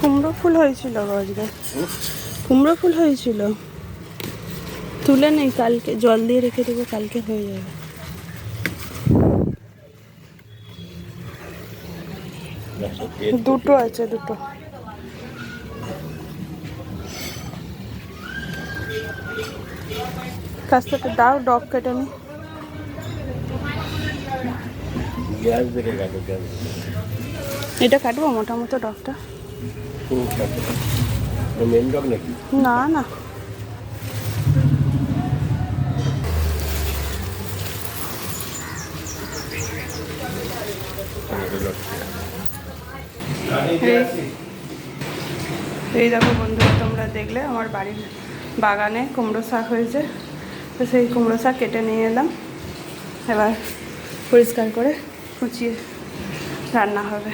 কুমড়ো ফুল হয়েছিল আজকে, কুমড়ো ফুল হয়েছিল, তুলে নেই, কালকে জল দিয়ে রেখে দেবো, কালকে হয়ে যাবে। দুটো আছে, দুটো। কাছ থেকে দাও, ডগ কেটে নি। এটা কাটবো মোটা মতো ডগটা? না না, এই দেখো বন্ধুরা, তোমরা দেখলে আমার বাড়ির বাগানে কুমড়ো শাক হয়েছে, তো সেই কুমড়ো শাক কেটে নিয়ে এলাম। এবার পরিষ্কার করে কুচিয়ে রান্না হবে।